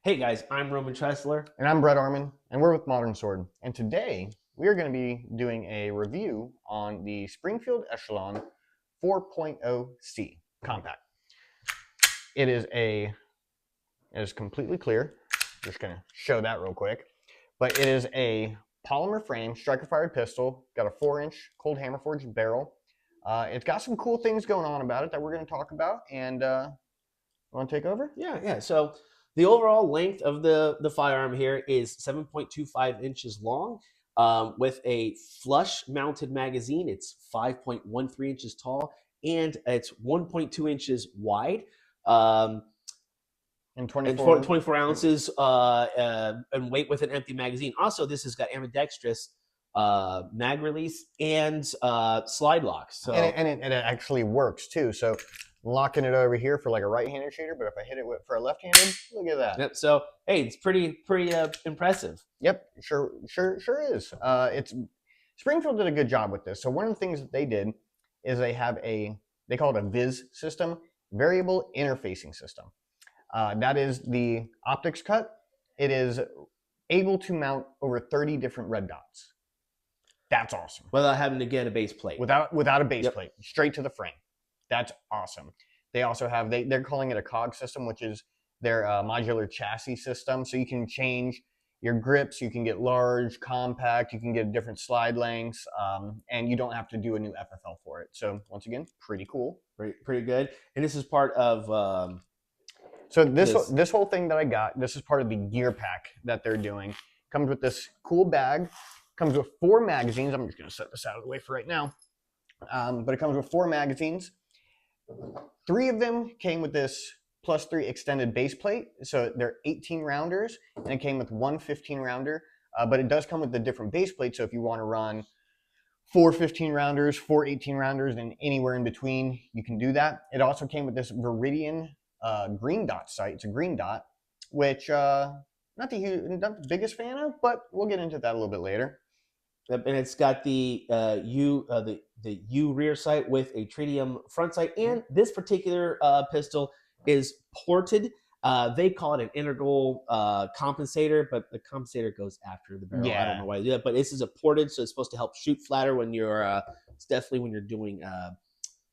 Hey guys, I'm Roman Tressler. And I'm Brett Arman, and we're with Modern Sword. And today we are going to be doing a review on the Springfield Echelon 4.0C compact. It is completely clear. Just going to show that real quick. But it is a polymer frame, striker-fired pistol. Got a 4-inch cold hammer forged barrel. It's got some cool things going on about it that we're going to talk about. And want to take over? Yeah. So the overall length of the firearm here is 7.25 inches long, with a flush-mounted magazine. It's 5.13 inches tall, and it's 1.2 inches wide. And and 24 24 ounces and weight with an empty magazine. Also, this has got ambidextrous mag release and slide locks. So and it actually works too. So locking it over here for like a right-handed shooter, but if I hit it for a left-handed, look at that. Yep. So hey, it's pretty impressive. Yep, sure is. It's Springfield did a good job with this. So one of the things that they did is they call it a VIS system, variable interfacing system. That is the optics cut. It is able to mount over 30 different red dots. That's awesome. Without having to get a base plate. Without a base plate, straight to the frame. That's awesome. They also have, they're calling it a COG system, which is their modular chassis system. So you can change your grips, you can get large, compact, you can get different slide lengths, and you don't have to do a new FFL for it. So once again, pretty cool. Pretty good. And this is part of... So this whole thing that I got, this is part of the gear pack that they're doing. Comes with this cool bag. Comes with 4 magazines. I'm just going to set this out of the way for right now. But it comes with 4 magazines. 3 of them came with this +3 extended base plate. So they're 18 rounders, and it came with 1 15 rounder. But it does come with the different base plate. So if you want to run 4 15 rounders, 4 18 rounders, and anywhere in between, you can do that. It also came with this Viridian green dot sight. It's a green dot, which not the biggest fan of, but we'll get into that a little bit later. And it's got the U rear sight with a tritium front sight, and this particular pistol is ported. They call it an integral compensator, but the compensator goes after the barrel. Yeah. I don't know why they do that, but this is a ported, so it's supposed to help shoot flatter when you're. It's definitely when you're doing,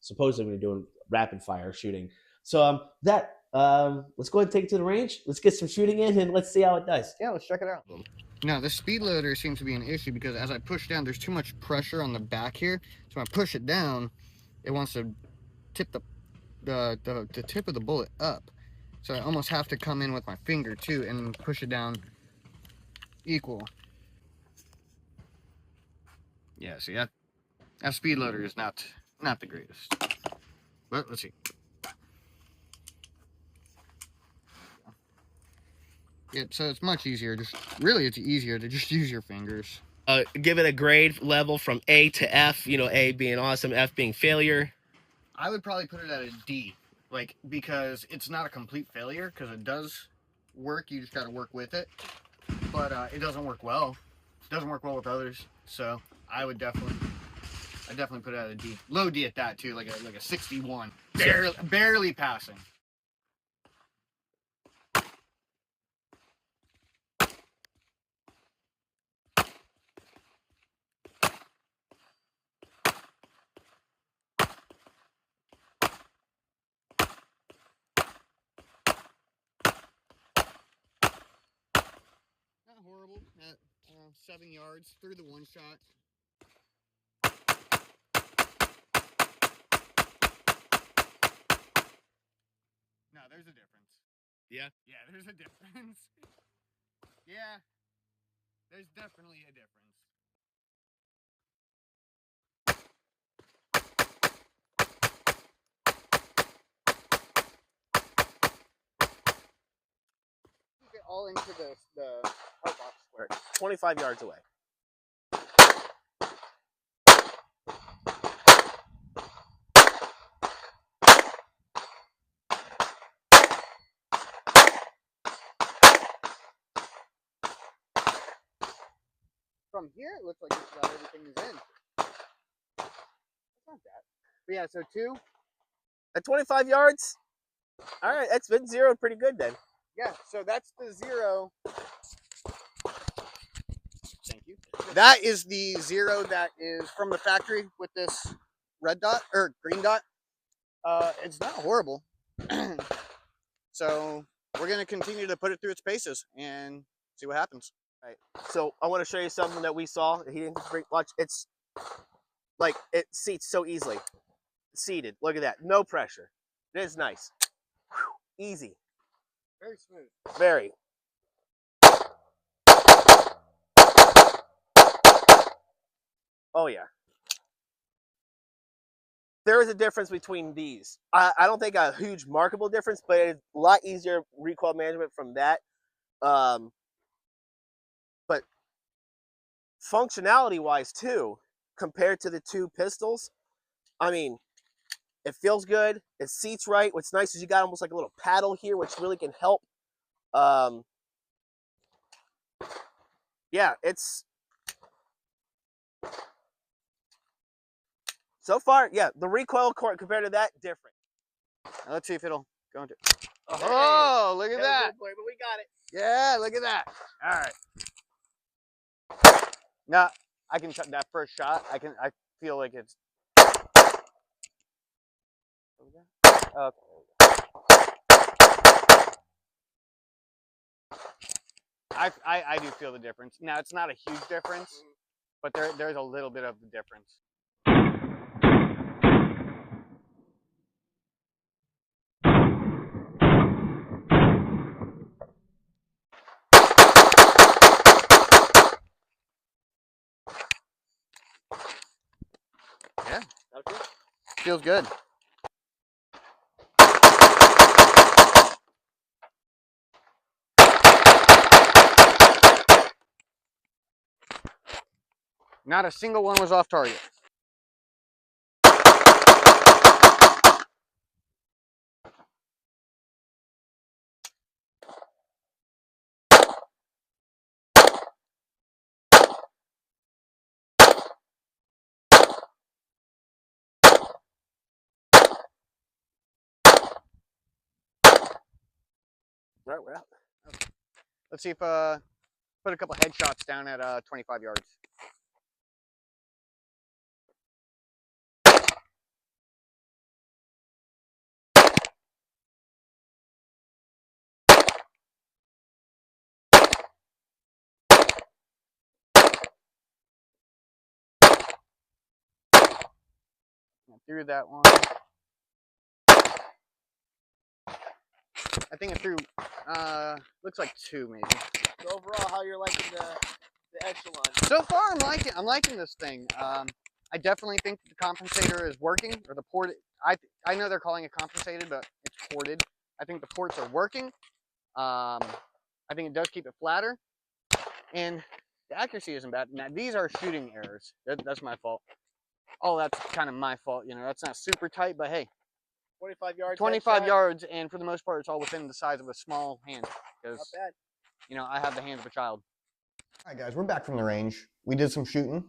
supposedly when you're doing rapid fire shooting. So let's go ahead and take it to the range. Let's get some shooting in, and let's see how it does. Yeah, let's check it out. Now, this speed loader seems to be an issue because as I push down, there's too much pressure on the back here. So when I push it down, it wants to tip the tip of the bullet up. So I almost have to come in with my finger too and push it down equal. Yeah, see that speed loader is not the greatest. But let's see. Yep, so it's much easier. It's easier to just use your fingers. Give it a grade level from A to F. You know, A being awesome, F being failure. I would probably put it at a D, because it's not a complete failure, because it does work. You just got to work with it, but it doesn't work well. It doesn't work well with others. So I definitely put it at a D, low D at that too, like a 61, barely passing. Not horrible at 7 yards through the one shot. No, there's a difference. Yeah. Yeah, there's a difference. Yeah, there's definitely a difference. Get all into the hard box square. 25 yards away. From here, it looks like just about everything is in. That's not bad. But yeah, so 2. At 25 yards? All right, that's been zeroed pretty good then. Yeah, so that's the 0. Thank you. That is the 0 that is from the factory with this red dot or green dot. It's not horrible. So we're going to continue to put it through its paces and see what happens. All right. So I want to show you something that we saw. He didn't bring much. It's like it seats so easily. Seated. Look at that. No pressure. It is nice. Whew. Easy. Very smooth. Very. Oh yeah. There is a difference between these. I don't think a huge markable difference, but it's a lot easier recoil management from that. But functionality wise too, compared to the two pistols, I mean, it feels good. It seats right. What's nice is you got almost like a little paddle here, which really can help. Yeah, it's so far. Yeah, the recoil compared to that different. Now let's see if it'll go into. Oh, look at that! Boy, but we got it. Yeah, look at that. All right. Now I can cut that first shot. I feel like it's. Okay. I do feel the difference. Now it's not a huge difference, but there's a little bit of the difference. Yeah, feels good. Not a single one was off target. Right, we're out. Let's see if put a couple headshots down at 25 yards. Threw that one. I think I threw, looks like 2 maybe. So overall, how you're liking the Echelon? So far, I'm liking this thing. I definitely think the compensator is working, or the port. I know they're calling it compensated, but it's ported. I think the ports are working. I think it does keep it flatter, and the accuracy isn't bad. Now these are shooting errors. That's my fault. Oh, that's kind of my fault. You know, that's not super tight, but hey, 25 yards. 25 headshot. yards, and for the most part, it's all within the size of a small hand. Because Not bad. you know, I have the hands of a child. All right, guys, we're back from the range. We did some shooting.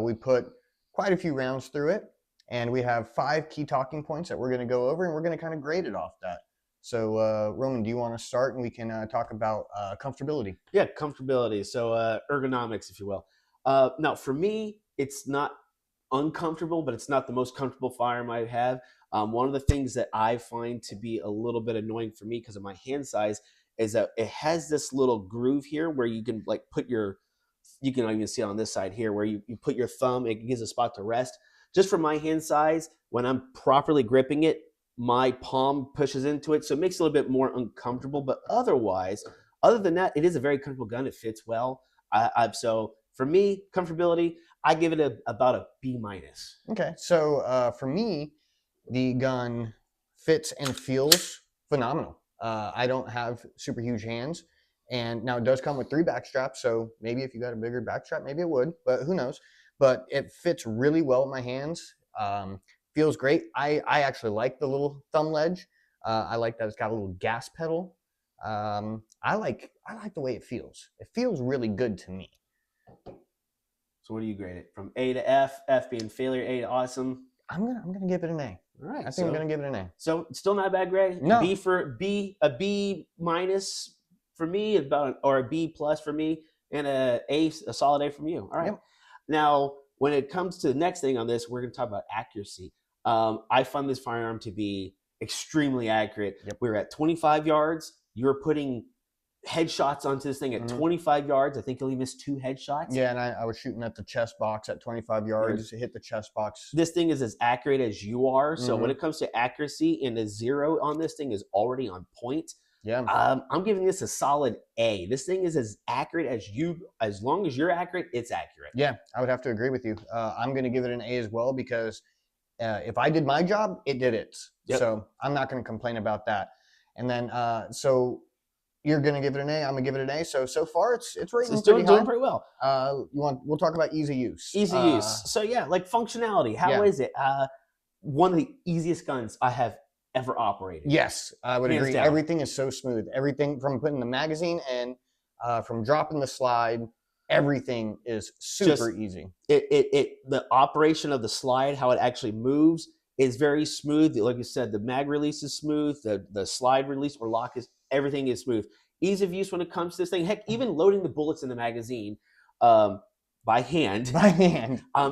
We put quite a few rounds through it, and we have 5 key talking points that we're going to go over, and we're going to kind of grade it off that. So, Roman, do you want to start, and we can talk about comfortability? Yeah, comfortability. So ergonomics, if you will. Now, for me, it's not uncomfortable, but it's not the most comfortable firearm I have. One of the things that I find to be a little bit annoying for me because of my hand size is that it has this little groove here where you can like put your, you can even see it on this side here where you put your thumb, it gives a spot to rest. Just for my hand size, when I'm properly gripping it, my palm pushes into it, so it makes it a little bit more uncomfortable. But otherwise, other than that, it is a very comfortable gun. It fits well. So for me, comfortability, I give it about a B minus. Okay, so for me, the gun fits and feels phenomenal. I don't have super huge hands, and now it does come with 3 back straps, so maybe if you got a bigger back strap, maybe it would, but who knows. But it fits really well in my hands. Feels great. I actually like the little thumb ledge. I like that it's got a little gas pedal. I like the way it feels. It feels really good to me. So what do you grade it? From A to F, F being failure, A to awesome? I'm gonna give it an A. All right. I think I'm gonna give it an A. So still not a bad grade. No. A B minus for me, or a B plus for me, and a solid A from you. All right. Yep. Now, when it comes to the next thing on this, we're going to talk about accuracy. I find this firearm to be extremely accurate. Yep. We're at 25 yards. You're putting headshots onto this thing at 25 yards. I think you'll miss 2 headshots. Yeah, and I was shooting at the chest box at 25 yards to hit the chest box. This thing is as accurate as you are. So when it comes to accuracy, and the 0 on this thing is already on point. Yeah. I'm giving this a solid A. This thing is as accurate as you. As long as you're accurate, it's accurate. Yeah, I would have to agree with you. I'm going to give it an A as well because if I did my job, it did it. Yep. So I'm not going to complain about that. And then so you're going to give it an A. I'm going to give it an A. So far it's rating doing pretty well. We'll talk about easy use. Easy use. So yeah, like functionality. How is it? One of the easiest guns I have ever operated. Yes, I would agree. Down. Everything is so smooth. Everything from putting the magazine in, from dropping the slide, everything is super easy. The operation of the slide, how it actually moves, is very smooth. Like you said, the mag release is smooth. The slide release or lock is everything is smooth. Ease of use when it comes to this thing. Heck, even loading the bullets in the magazine by hand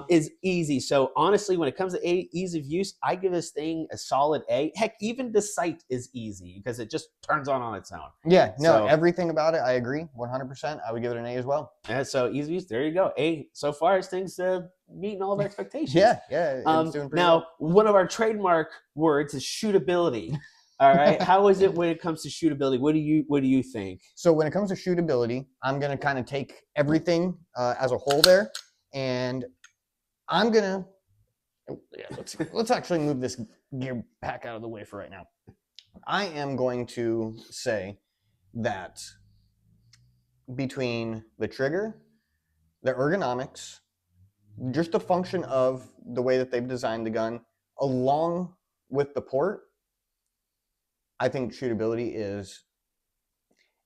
is easy. So honestly, when it comes to ease of use, I give this thing a solid A. Heck, even the sight is easy because it just turns on its own. Yeah, no, everything about it, I agree 100%. I would give it an A as well. And so ease of use, there you go. A. So far, this thing's meeting all of our expectations. Yeah, it's doing pretty now, one of our trademark words is shootability. All right. How is it when it comes to shootability? What do you think? So when it comes to shootability, I'm gonna kind of take everything as a whole there, and I'm gonna let's actually move this gear pack out of the way for right now. I am going to say that between the trigger, the ergonomics, just the function of the way that they've designed the gun, along with the port, I think shootability is,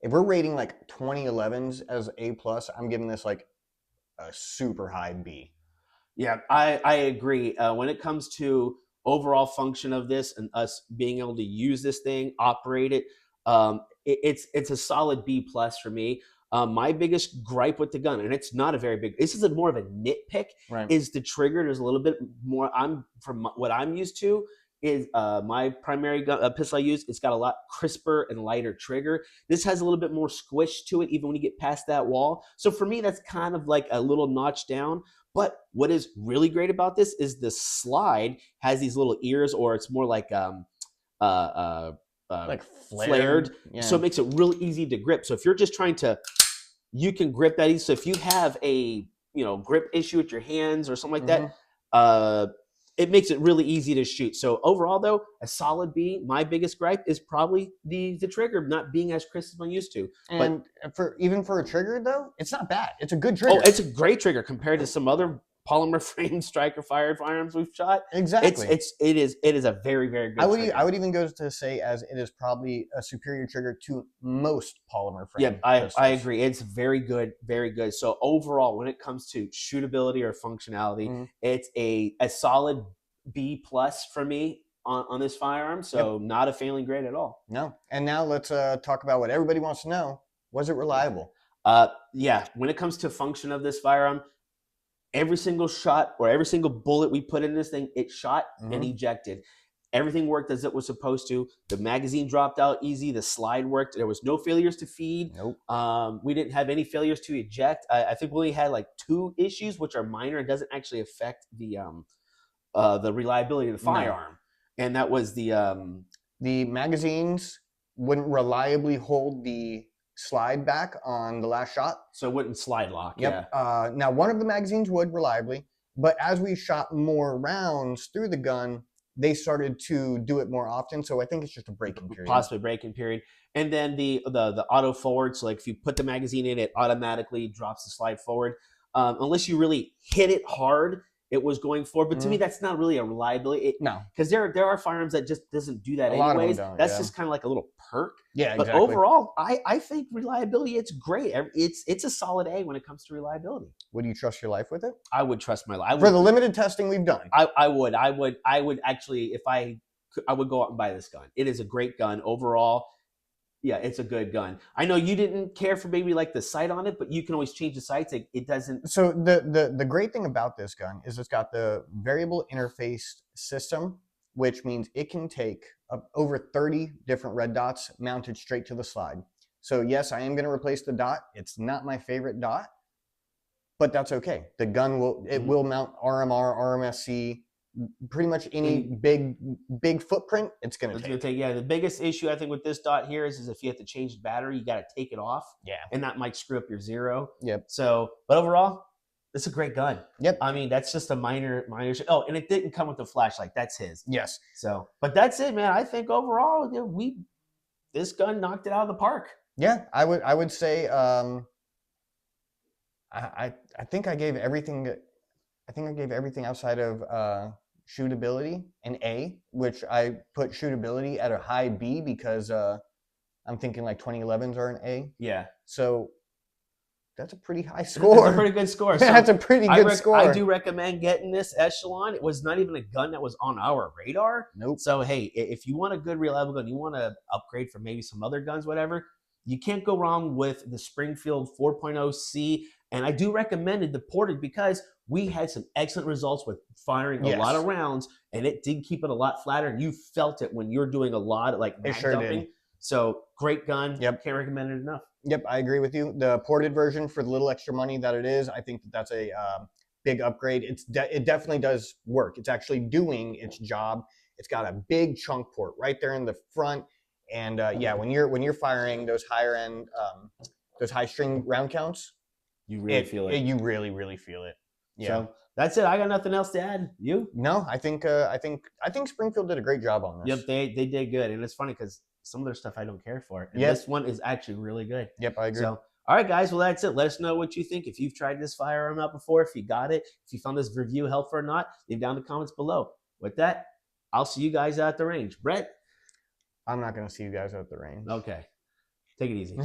if we're rating like 2011s as A+, I'm giving this like a super high B. Yeah, I agree. When it comes to overall function of this and us being able to use this thing, operate it, it's a solid B+ for me. My biggest gripe with the gun, and it's not a very big, this is more of a nitpick, is the trigger. There's a little bit more, from what I'm used to, is my primary pistol I use. It's got a lot crisper and lighter trigger. This has a little bit more squish to it, even when you get past that wall. So for me, that's kind of like a little notch down. But what is really great about this is the slide has these little ears, or it's more like flared. Yeah. So it makes it really easy to grip. So if you're just trying to, you can grip that easy. So if you have a grip issue with your hands or something like that, it makes it really easy to shoot. So overall, though, a solid B. My biggest gripe is probably the trigger not being as crisp as I'm used to. And even for a trigger, though, it's not bad. It's a good trigger. Oh, it's a great trigger compared to some other polymer frame striker firearms we've shot. Exactly. It is a very, very good trigger. I would even go to say as it is probably a superior trigger to most polymer frame. Yeah, I agree. It's very good, very good. So overall, when it comes to shootability or functionality, it's a solid B+ for me on this firearm. So not a failing grade at all. No. And now let's talk about what everybody wants to know. Was it reliable? Yeah. When it comes to function of this firearm, every single shot or every single bullet we put in this thing, it shot and ejected. Everything worked as it was supposed to. The magazine dropped out easy. The slide worked. There was no failures to feed. Nope. We didn't have any failures to eject. I think we only had like 2 issues, which are minor. It doesn't actually affect the reliability of the firearm. And that was the magazines wouldn't reliably hold the slide back on the last shot. So it wouldn't slide lock. Yep. Yeah. Now, one of the magazines would reliably, but as we shot more rounds through the gun, they started to do it more often. So I think it's just a breaking period. Possibly breaking period. And then the auto forward. So like if you put the magazine in, it automatically drops the slide forward. Unless you really hit it hard, it was going for. But to me, that's not really a reliability. No, because there are firearms that just doesn't do that A lot of them anyways. don't, That's yeah. just kind of like a little perk. Yeah, But exactly. overall, I think reliability, it's great. It's a solid A when it comes to reliability. Would you trust your life with it? I would trust my life. For the limited testing we've done. I would actually, if I would go out and buy this gun. It is a great gun overall. Yeah, it's a good gun. I know you didn't care for maybe like the sight on it, but you can always change the sights. It doesn't. So the great thing about this gun is it's got the variable interface system, which means it can take over 30 different red dots mounted straight to the slide. So yes, I am going to replace the dot. It's not my favorite dot, but that's okay. The gun will mount RMR, RMSC, pretty much any big footprint. It's going to take. Yeah, the biggest issue I think with this dot here is if you have to change the battery, you got to take it off. Yeah, and that might screw up your zero. Yep. So, but overall, it's a great gun. Yep. I mean, that's just a minor. Oh, and it didn't come with the flashlight. That's his. Yes. So, but that's it, man. I think overall, this gun knocked it out of the park. Yeah, I would say. I think I gave everything. I think I gave everything outside of shootability an A, which I put shootability at a high B because I'm thinking like 2011s are an A. Yeah. So that's a pretty high score. That's a pretty good score. So that's a pretty good score. I do recommend getting this Echelon. It was not even a gun that was on our radar. Nope. So, hey, if you want a good, reliable gun, you want to upgrade from maybe some other guns, whatever, you can't go wrong with the Springfield 4.0C. And I do recommend it deported because we had some excellent results with firing a lot of rounds, and it did keep it a lot flatter. And you felt it when you're doing a lot of like mag dumping. Did. So great gun. Yep. Can't recommend it enough. Yep, I agree with you. The ported version, for the little extra money that it is, I think that's a big upgrade. It definitely does work. It's actually doing its job. It's got a big chunk port right there in the front. And yeah, when you're firing those higher end, those high string round counts, you really feel it. You really, really feel it. Yeah. So that's it. I got nothing else to add. You? No, I think Springfield did a great job on this. Yep, they did good, and it's funny because some of their stuff I don't care for, and this one is actually really good. Yep, I agree. So, all right, guys. Well, that's it. Let us know what you think. If you've tried this firearm out before, if you got it, if you found this review helpful or not, leave down in the comments below. With that, I'll see you guys out at the range. Brett? I'm not going to see you guys out at the range. Okay. Take it easy.